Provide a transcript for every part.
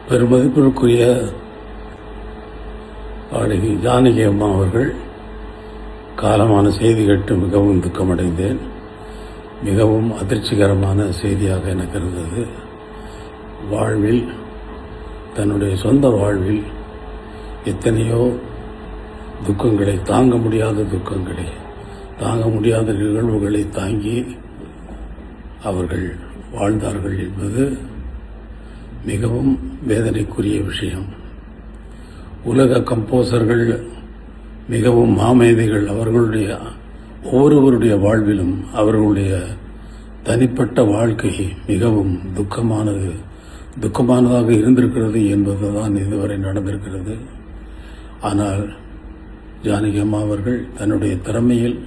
பெருமதிப்பிற்குரிய பாடகி ஜானகி அம்மா அவர்கள் காலமான செய்தி கேட்டு மிகவும் துக்கமடைந்தேன். மிகவும் அதிர்ச்சிகரமான செய்தியாக எனக்கு இருந்தது. வாழ்வில், தன்னுடைய சொந்த வாழ்வில் எத்தனையோ துக்கங்களை, தாங்க முடியாத துக்கங்களை, தாங்க முடியாத நிகழ்வுகளை தாங்கி அவர்கள் வாழ்ந்தார்கள் என்பது மிகவும் வேதனைக்குரிய விஷயம். உலக கம்போசர்கள் மிகவும் மாமேதைகள். அவர்களுடைய ஒவ்வொருவருடைய வாழ்விலும் அவர்களுடைய தனிப்பட்ட வாழ்க்கை மிகவும் துக்கமானதாக இருந்திருக்கிறது என்பதுதான் இதுவரை நடந்திருக்கிறது. ஆனால் ஜானகி அம்மா அவர்கள் தன்னுடைய திறமையில்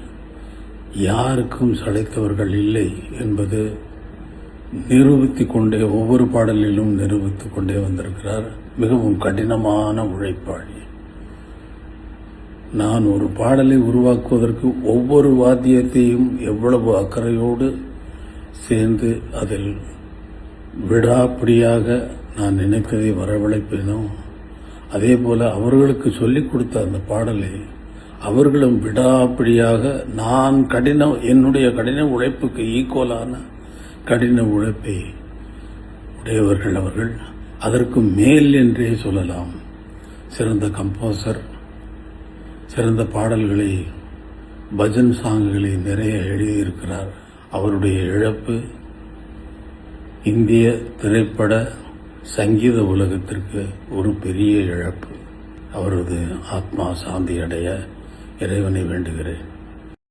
யாருக்கும் சளைத்தவர்கள் இல்லை என்பது நிரூபித்துக் கொண்டே, ஒவ்வொரு பாடலிலும் நிரூபித்துக் கொண்டே வந்திருக்கிறார். மிகவும் கடினமான உழைப்பாளி. நான் ஒரு பாடலை உருவாக்குவதற்கு ஒவ்வொரு வாத்தியத்தையும் எவ்வளவு அக்கறையோடு சேர்ந்து அதில் விடாப்பிடியாக நான் நினைப்பதை வரவழைப்பேனோ, அதே போல அவர்களுக்கு சொல்லிக் கொடுத்த அந்த பாடலை அவர்களும் விடாப்பிடியாக என்னுடைய கடின உழைப்புக்கு ஈக்குவலான கடின உழைப்பை உடையவர்கள் அவர்கள். அதற்கு மேல் என்றே சொல்லலாம். சிறந்த கம்போசர், சிறந்த பாடல்களை, பஜன் சாங்குகளை நிறைய எழுதியிருக்கிறார். அவருடைய இழப்பு இந்திய திரைப்பட சங்கீத உலகத்திற்கு ஒரு பெரிய இழப்பு. அவரது ஆத்மா சாந்தி அடைய இறைவனை வேண்டுகிறேன்.